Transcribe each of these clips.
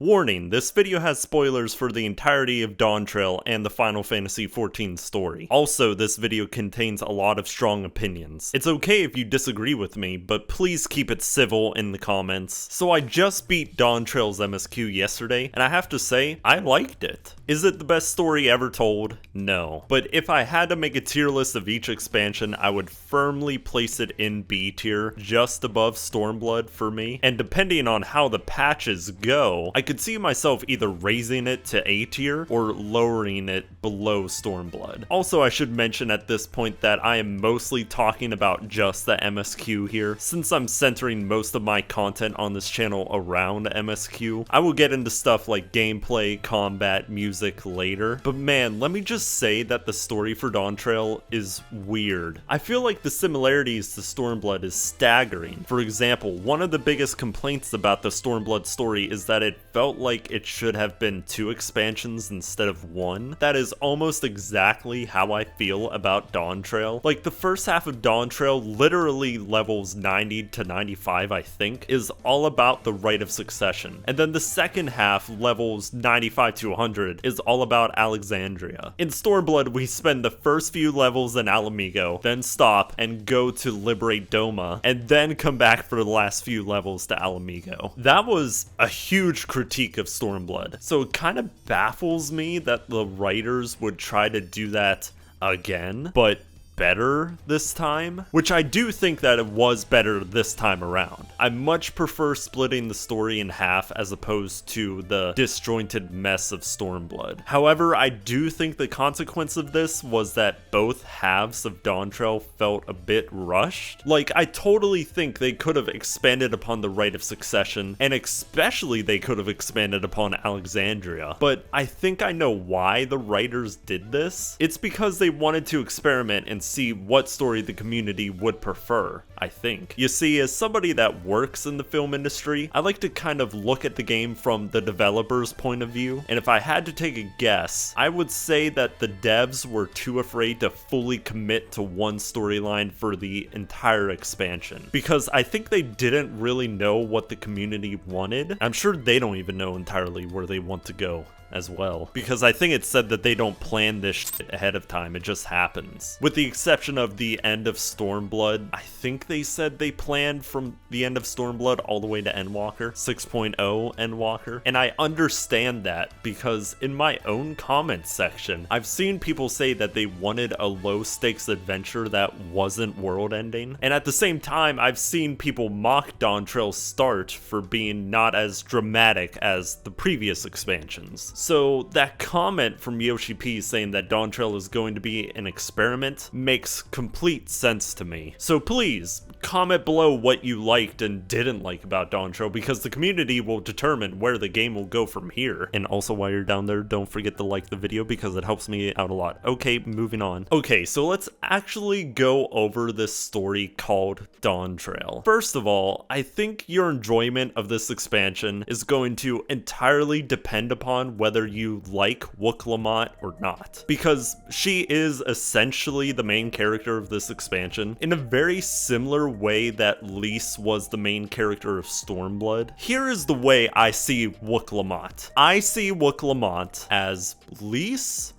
Warning, this video has spoilers for the entirety of Dawntrail and the Final Fantasy XIV story. Also, this video contains a lot of strong opinions. It's okay if you disagree with me, but please keep it civil in the comments. So I just beat Dawntrail's MSQ yesterday, and I have to say, I liked it. Is it the best story ever told? No. But if I had to make a tier list of each expansion, I would firmly place it in B tier, just above Stormblood for me. And depending on how the patches go, I could see myself either raising it to A tier or lowering it below Stormblood. Also, I should mention at this point that I am mostly talking about just the MSQ here, since I'm centering most of my content on this channel around MSQ. I will get into stuff like gameplay, combat, music later, but man, let me just say that the story for Dawntrail is weird. I feel like the similarities to Stormblood is staggering. For example, one of the biggest complaints about the Stormblood story is that it felt like it should have been 2 expansions instead of 1. That is almost exactly how I feel about Dawntrail. Like, the first half of Dawntrail, literally levels 90 to 95 I think, is all about the Rite of Succession. And then the second half, levels 95 to 100, is all about Alexandria. In Stormblood, we spend the first few levels in Alamigo, then stop and go to liberate Doma, and then come back for the last few levels to Alamigo. That was a huge critique of Stormblood, so it kind of baffles me that the writers would try to do that again, but better this time, which I do think that it was better this time around. I much prefer splitting the story in half as opposed to the disjointed mess of Stormblood. However, I do think the consequence of this was that both halves of Dawntrail felt a bit rushed. Like, I totally think they could have expanded upon the Rite of Succession, and especially they could have expanded upon Alexandria, but I think I know why the writers did this. It's because they wanted to experiment and see what story the community would prefer, I think. You see, as somebody that works in the film industry, I like to kind of look at the game from the developer's point of view, and if I had to take a guess, I would say that the devs were too afraid to fully commit to one storyline for the entire expansion, because I think they didn't really know what the community wanted. I'm sure they don't even know entirely where they want to go as well, because I think it said that they don't plan this shit ahead of time, it just happens. With the exception of the end of Stormblood, I think they said they planned from the end of Stormblood all the way to Endwalker, 6.0 Endwalker, and I understand that because in my own comments section, I've seen people say that they wanted a low-stakes adventure that wasn't world-ending, and at the same time, I've seen people mock Dawntrail's start for being not as dramatic as the previous expansions. So that comment from Yoshi P saying that Dawntrail is going to be an experiment makes complete sense to me. So please, comment below what you liked and didn't like about Dawntrail, because the community will determine where the game will go from here. And also, while you're down there, don't forget to like the video because it helps me out a lot. Okay, moving on. Okay, so let's actually go over this story called Dawntrail. First of all, I think your enjoyment of this expansion is going to entirely depend upon whether you like Wuk Lamat or not, because she is essentially the main character of this expansion in a very similar way that Lys was the main character of Stormblood. Here is the way I see Wuk Lamat. I see Wuk Lamat as Lys,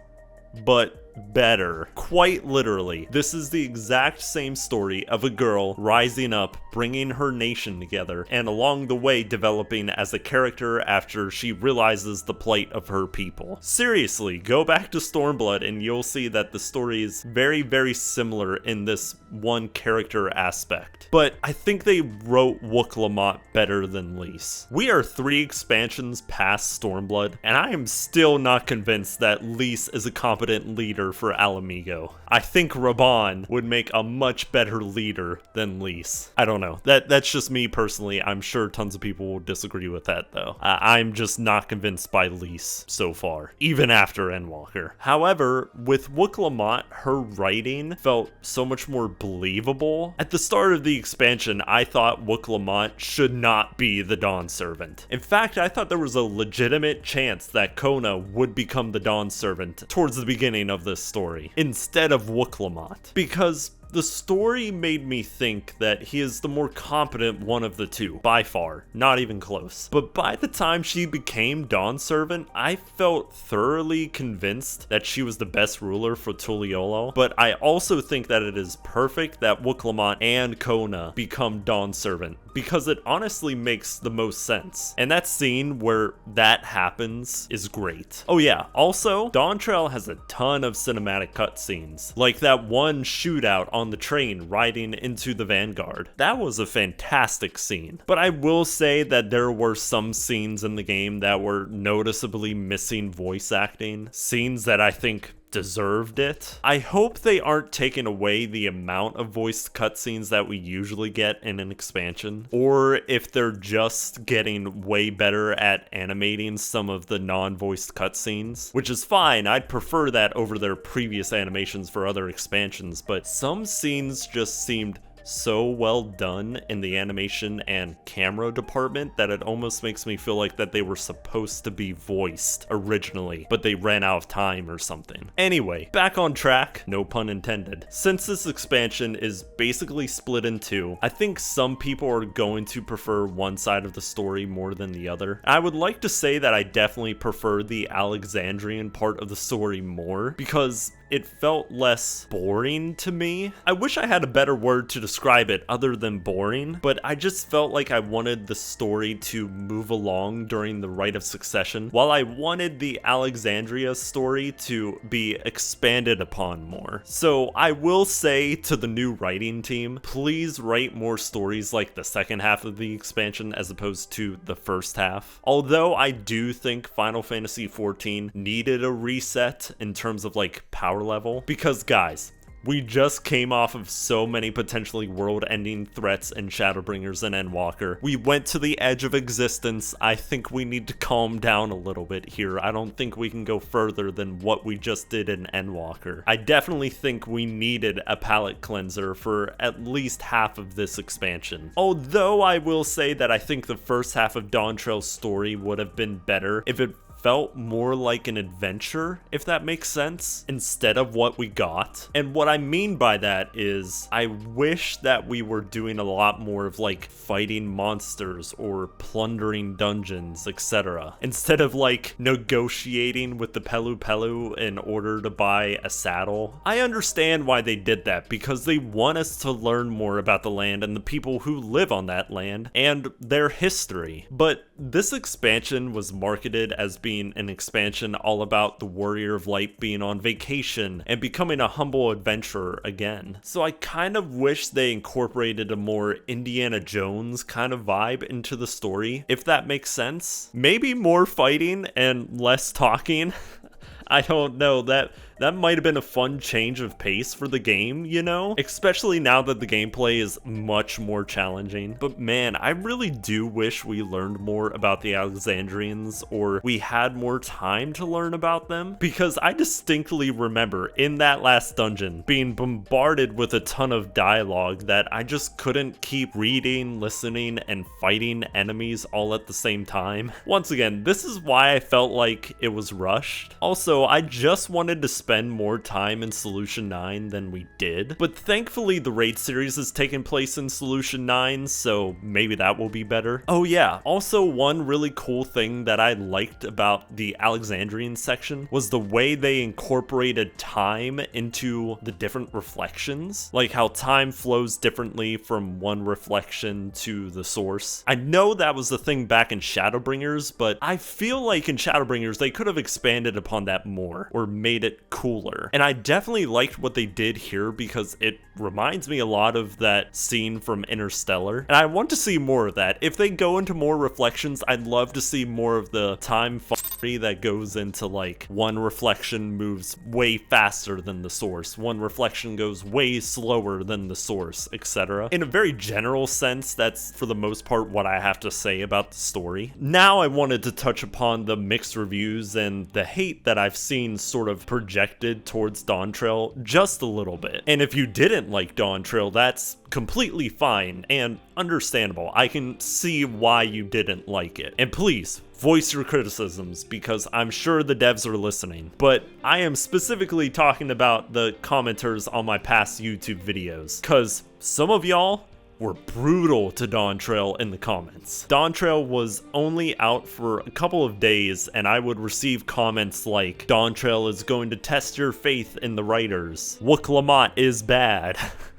but better. Quite literally. This is the exact same story of a girl rising up, bringing her nation together, and along the way developing as a character after she realizes the plight of her people. Seriously, go back to Stormblood and you'll see that the story is very, very similar in this one character aspect. But I think they wrote Wuk Lamat better than Lys. We are 3 expansions past Stormblood, and I am still not convinced that Lys is a competent leader for Alamigo. I think Raban would make a much better leader than Lys. I don't know. That's just me personally. I'm sure tons of people will disagree with that though. I'm just not convinced by Lys so far, even after Endwalker. However, with Wuk Lamat, her writing felt so much more believable. At the start of the expansion, I thought Wuk Lamat should not be the Dawn Servant. In fact, I thought there was a legitimate chance that Kona would become the Dawn Servant towards the beginning of this story, instead of Wuk Lamat. Because The story made me think that he is the more competent one of the two, by far, not even close. But by the time she became Dawn Servant, I felt thoroughly convinced that she was the best ruler for Tuliolo, but I also think that it is perfect that Wuk Lamat and Kona become Dawn Servant, because it honestly makes the most sense. And that scene where that happens is great. Oh yeah, also, Dawntrail has a ton of cinematic cutscenes, like that one shootout on the train riding into the Vanguard. That was a fantastic scene. But I will say that there were some scenes in the game that were noticeably missing voice acting, scenes that I think deserved it. I hope they aren't taking away the amount of voiced cutscenes that we usually get in an expansion, or if they're just getting way better at animating some of the non-voiced cutscenes, which is fine. I'd prefer that over their previous animations for other expansions, but some scenes just seemed so well done in the animation and camera department that it almost makes me feel like that they were supposed to be voiced originally, but they ran out of time or something. Anyway, back on track, no pun intended. Since this expansion is basically split in two, I think some people are going to prefer one side of the story more than the other. I would like to say that I definitely prefer the Alexandrian part of the story more, because it felt less boring to me. I wish I had a better word to describe it other than boring, but I just felt like I wanted the story to move along during the Rite of Succession, while I wanted the Alexandria story to be expanded upon more. So I will say to the new writing team, please write more stories like the second half of the expansion as opposed to the first half. Although I do think Final Fantasy XIV needed a reset in terms of like power level, because guys, we just came off of so many potentially world-ending threats in Shadowbringers and Endwalker. We went to the edge of existence. I think we need to calm down a little bit here. I don't think we can go further than what we just did in Endwalker. I definitely think we needed a palate cleanser for at least half of this expansion. Although I will say that I think the first half of Dawntrail's story would have been better if it felt more like an adventure, if that makes sense, instead of what we got. And what I mean by that is, I wish that we were doing a lot more of like fighting monsters or plundering dungeons, etc. Instead of like negotiating with the Pelu Pelu in order to buy a saddle. I understand why they did that, because they want us to learn more about the land and the people who live on that land and their history. But this expansion was marketed as being an expansion all about the Warrior of Light being on vacation and becoming a humble adventurer again. So I kind of wish they incorporated a more Indiana Jones kind of vibe into the story, if that makes sense. Maybe more fighting and less talking. I don't know, that might have been a fun change of pace for the game, you know? Especially now that the gameplay is much more challenging. But man, I really do wish we learned more about the Alexandrians, or we had more time to learn about them. Because I distinctly remember in that last dungeon being bombarded with a ton of dialogue that I just couldn't keep reading, listening, and fighting enemies all at the same time. Once again, this is why I felt like it was rushed. Also, I just wanted to spend more time in Solution 9 than we did, but thankfully the raid series has taken place in Solution 9, so maybe that will be better. Oh yeah, also one really cool thing that I liked about the Alexandrian section was the way they incorporated time into the different reflections, like how time flows differently from one reflection to the source. I know that was the thing back in Shadowbringers, but I feel like in Shadowbringers they could have expanded upon that more, or made it cooler. And I definitely liked what they did here, because it reminds me a lot of that scene from Interstellar, and I want to see more of that. If they go into more reflections, I'd love to see more of the time that goes into like one reflection moves way faster than the source, one reflection goes way slower than the source, etc. In a very general sense, that's for the most part what I have to say about the story. Now I wanted to touch upon the mixed reviews and the hate that I've seen sort of projected towards Dawntrail just a little bit. And if you didn't like Dawntrail, that's completely fine and understandable. I can see why you didn't like it. And please, voice your criticisms, because I'm sure the devs are listening. But I am specifically talking about the commenters on my past YouTube videos, cause some of y'all were brutal to Dawntrail in the comments. Dawntrail was only out for a couple of days, and I would receive comments like, Dawntrail is going to test your faith in the writers. Wuk Lamat is bad.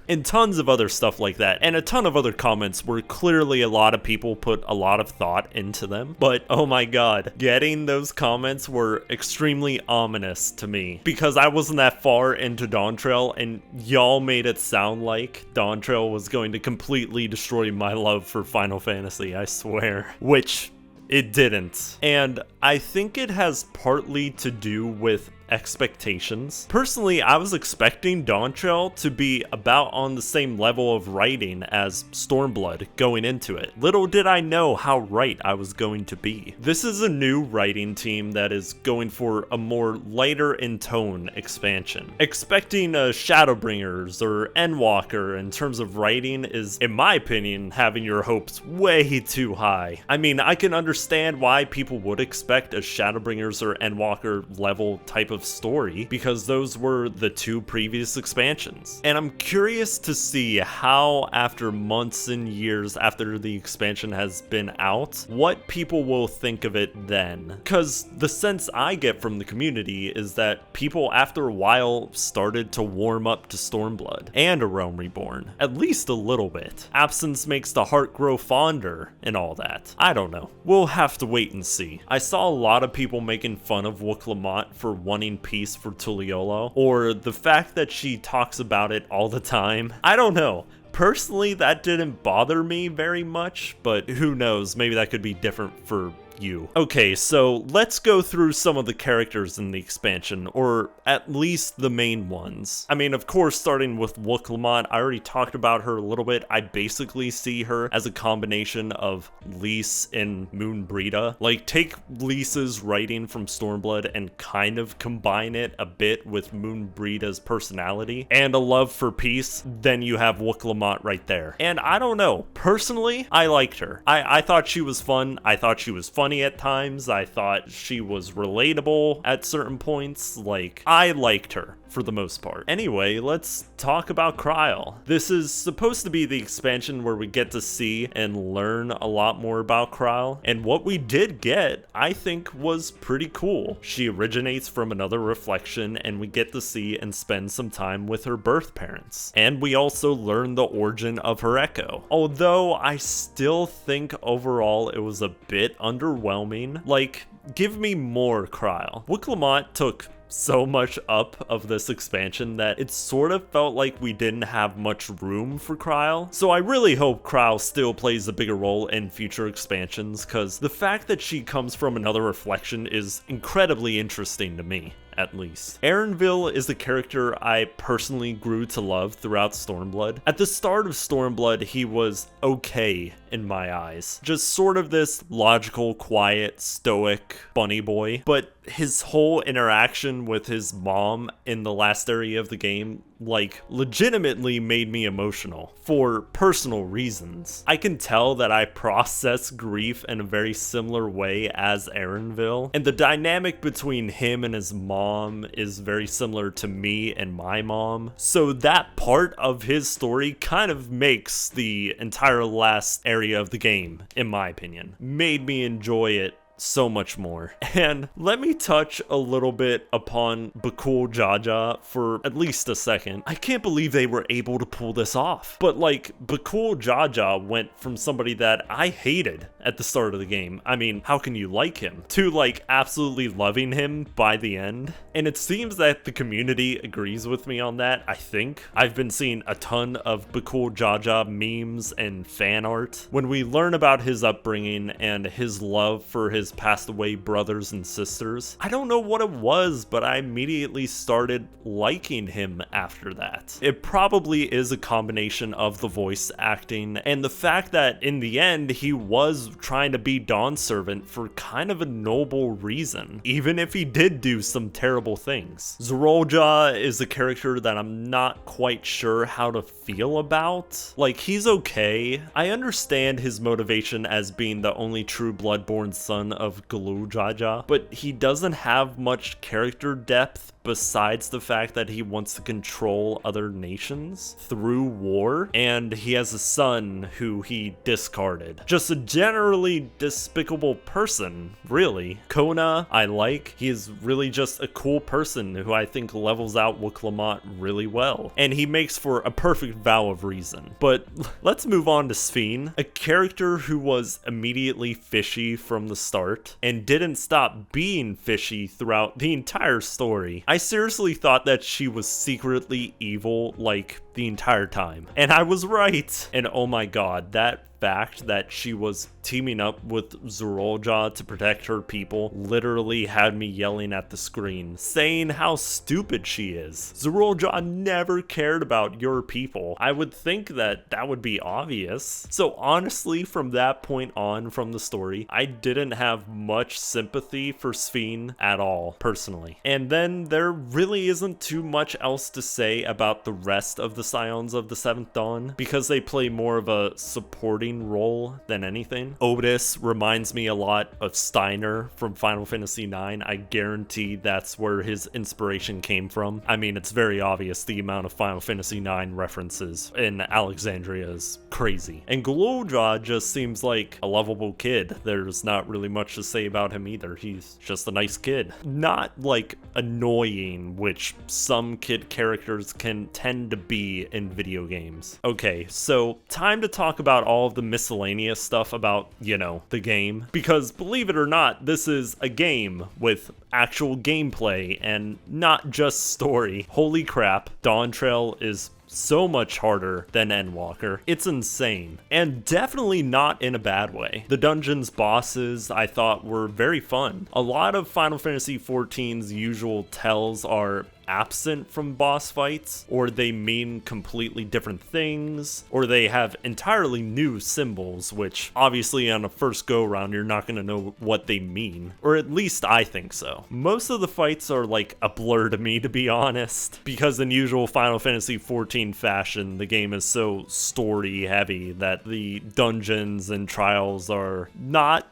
And tons of other stuff like that, and a ton of other comments where clearly a lot of people put a lot of thought into them. But oh my god, getting those comments were extremely ominous to me, because I wasn't that far into Dawntrail, and y'all made it sound like Dawntrail was going to completely destroy my love for Final Fantasy, I swear. Which it didn't. And I think it has partly to do with expectations. Personally, I was expecting Dawntrail to be about on the same level of writing as Stormblood going into it. Little did I know how right I was going to be. This is a new writing team that is going for a more lighter in tone expansion. Expecting a Shadowbringers or Endwalker in terms of writing is, in my opinion, having your hopes way too high. I mean, I can understand why people would expect a Shadowbringers or Endwalker level type of story, because those were the two previous expansions. And I'm curious to see how, after months and years after the expansion has been out, what people will think of it then. Because the sense I get from the community is that people after a while started to warm up to Stormblood and A Realm Reborn, at least a little bit. Absence makes the heart grow fonder and all that. I don't know. We'll have to wait and see. I saw a lot of people making fun of Wuk Lamat for wanting peace for Tuliolo, or the fact that she talks about it all the time. I don't know. Personally, that didn't bother me very much, but who knows, maybe that could be different for you. Okay, so let's go through some of the characters in the expansion, or at least the main ones. I mean, of course, starting with Wuk Lamat, I already talked about her a little bit. I basically see her as a combination of Lise and Moonbreeda. Like, take Lisa's writing from Stormblood and kind of combine it a bit with Moonbreeda's personality and a love for peace, then you have Wuk Lamat right there. And I don't know, personally, I liked her. I thought she was fun. I thought she was funny at times. I thought she was relatable at certain points. Like, I liked her for the most part. Anyway, let's talk about Kryl. This is supposed to be the expansion where we get to see and learn a lot more about Kryl, and what we did get, I think, was pretty cool. She originates from another reflection, and we get to see and spend some time with her birth parents. And we also learn the origin of her echo. Although I still think overall it was a bit underwhelming. Like, give me more Kryl. Wuk Lamat took so much up of this expansion that it sort of felt like we didn't have much room for Kryl. So I really hope Kryl still plays a bigger role in future expansions, because the fact that she comes from another reflection is incredibly interesting to me. At least. Erenville is a character I personally grew to love throughout Stormblood. At the start of Stormblood, he was okay in my eyes. Just sort of this logical, quiet, stoic bunny boy. But his whole interaction with his mom in the last area of the game, like, legitimately made me emotional for personal reasons. I can tell that I process grief in a very similar way as Erenville, and the dynamic between him and his mom is very similar to me and my mom. So that part of his story kind of makes the entire last area of the game, in my opinion. Made me enjoy it so much more. And let me touch a little bit upon Bakul Jaja for at least a second. I can't believe they were able to pull this off. But like, Bakul Jaja went from somebody that I hated at the start of the game, I mean, how can you like him, to like absolutely loving him by the end. And it seems that the community agrees with me on that, I think. I've been seeing a ton of Bakul Jaja memes and fan art. When we learn about his upbringing and his love for his passed away brothers and sisters, I don't know what it was, but I immediately started liking him after that. It probably is a combination of the voice acting and the fact that in the end he was trying to be Dawn's servant for kind of a noble reason, even if he did do some terrible things. Zorolja is a character that I'm not quite sure how to feel about. Like, he's okay. I understand his motivation as being the only true Bloodborne son of Galuljaja, but he doesn't have much character depth besides the fact that he wants to control other nations through war, and he has a son who he discarded. Just a generally despicable person, really. Kona, I like. He is really just a cool person who I think levels out Wuk Lamat really well, and he makes for a perfect vow of reason. But let's move on to Sphene, a character who was immediately fishy from the start, and didn't stop being fishy throughout the entire story. I seriously thought that she was secretly evil, like, the entire time. And I was right! And oh my god, that fact that she was teaming up with Zul'Jah to protect her people literally had me yelling at the screen, saying how stupid she is. Zul'Jah never cared about your people. I would think that that would be obvious. So honestly, from that point on from the story, I didn't have much sympathy for Sphene at all, personally. And then there really isn't too much else to say about the rest of the Scions of the Seventh Dawn, because they play more of a supporting role than anything. Otis reminds me a lot of Steiner from Final Fantasy IX. I guarantee that's where his inspiration came from. I mean, it's very obvious the amount of Final Fantasy IX references in Alexandria is crazy. And Galuljaja just seems like a lovable kid. There's not really much to say about him either. He's just a nice kid. Not like annoying, which some kid characters can tend to be in video games. Okay, so time to talk about all of the miscellaneous stuff about, you know, the game. Because believe it or not, this is a game with actual gameplay and not just story. Holy crap, Dawntrail is so much harder than Endwalker. It's insane. And definitely not in a bad way. The dungeon's bosses I thought were very fun. A lot of Final Fantasy XIV's usual tells are absent from boss fights, or they mean completely different things, or they have entirely new symbols, which obviously on a first go round you're not going to know what they mean, or at least I think so. Most of the fights are like a blur to me, to be honest, because in usual Final Fantasy XIV fashion, the game is so story heavy that the dungeons and trials are not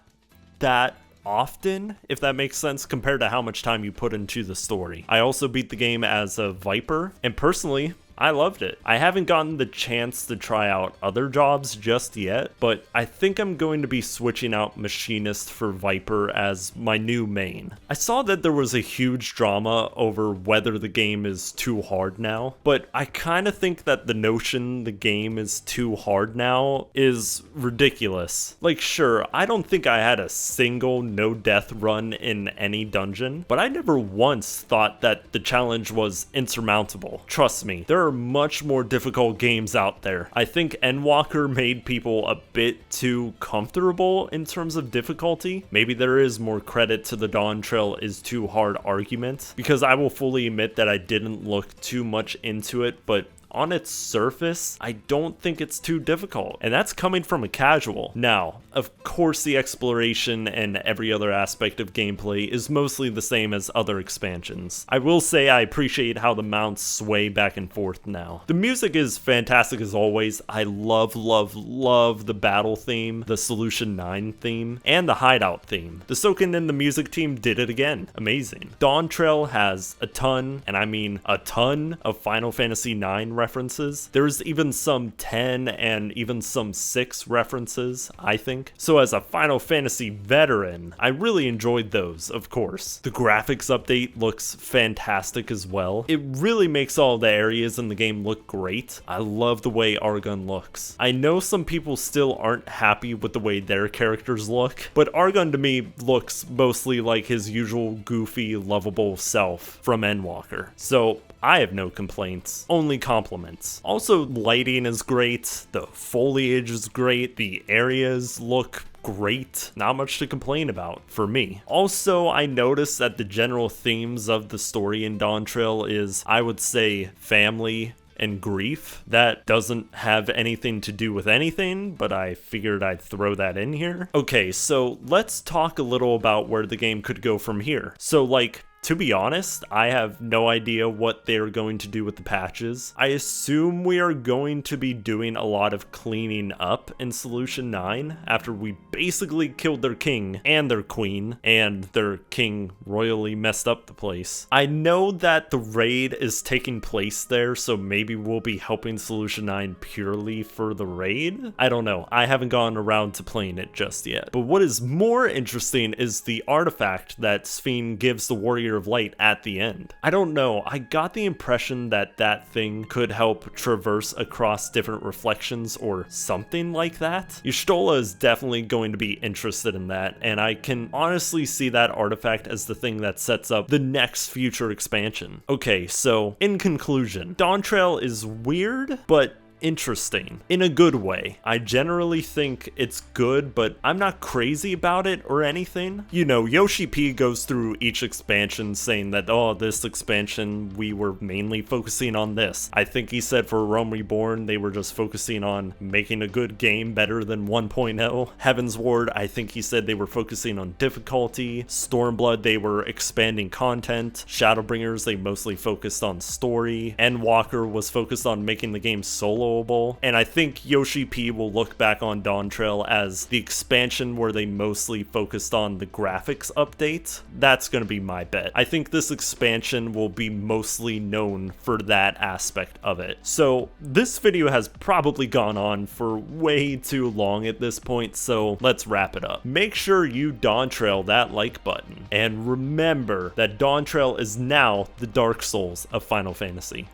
that often, if that makes sense, compared to how much time you put into the story. I also beat the game as a Viper, and personally, I loved it. I haven't gotten the chance to try out other jobs just yet, but I think I'm going to be switching out Machinist for Viper as my new main. I saw that there was a huge drama over whether the game is too hard now, but I kind of think that the notion the game is too hard now is ridiculous. Like, sure, I don't think I had a single no-death run in any dungeon, but I never once thought that the challenge was insurmountable. Trust me, there are much more difficult games out there. I think Endwalker made people a bit too comfortable in terms of difficulty. Maybe there is more credit to the Dawntrail is too hard argument, because I will fully admit that I didn't look too much into it, but on its surface, I don't think it's too difficult, and that's coming from a casual. Now, of course the exploration and every other aspect of gameplay is mostly the same as other expansions. I will say I appreciate how the mounts sway back and forth now. The music is fantastic as always. I love the battle theme, the Solution 9 theme, and the hideout theme. The Soken and the music team did it again. Amazing. Dawntrail has a ton, and I mean a ton, of Final Fantasy IX references. There's even some 10 and even some 6 references, I think. So as a Final Fantasy veteran, I really enjoyed those, of course. The graphics update looks fantastic as well. It really makes all the areas in the game look great. I love the way Argon looks. I know some people still aren't happy with the way their characters look, but Argon to me looks mostly like his usual goofy, lovable self from Endwalker. So I have no complaints, only compliments. Also, lighting is great, the foliage is great, the areas look great. Not much to complain about for me. Also, I noticed that the general themes of the story in Dawntrail is, I would say, family and grief. That doesn't have anything to do with anything, but I figured I'd throw that in here. Okay, so let's talk a little about where the game could go from here. So like, To be honest, I have no idea what they're going to do with the patches. I assume we are going to be doing a lot of cleaning up in Solution 9 after we basically killed their king and their queen, and their king royally messed up the place. I know that the raid is taking place there, so maybe we'll be helping Solution 9 purely for the raid? I don't know. I haven't gone around to playing it just yet. But what is more interesting is the artifact that Sphene gives the Warrior of Light at the end. I don't know. I got the impression that that thing could help traverse across different reflections or something like that. Y'shtola is definitely going to be interested in that, and I can honestly see that artifact as the thing that sets up the next future expansion. Okay, so in conclusion, Dawntrail is weird, but interesting in a good way. I generally think it's good, but I'm not crazy about it or anything. You know, Yoshi P goes through each expansion saying that, oh, this expansion we were mainly focusing on this. I think he said for Realm Reborn they were just focusing on making a good game better than 1.0. Heaven's Ward, I think he said they were focusing on difficulty. Stormblood, they were expanding content. Shadowbringers, they mostly focused on story. Endwalker was focused on making the game solo. And I think Yoshi P will look back on Dawntrail as the expansion where they mostly focused on the graphics update. That's going to be my bet. I think this expansion will be mostly known for that aspect of it. So this video has probably gone on for way too long at this point, so let's wrap it up. Make sure you Dawntrail that like button, and remember that Dawntrail is now the Dark Souls of Final Fantasy.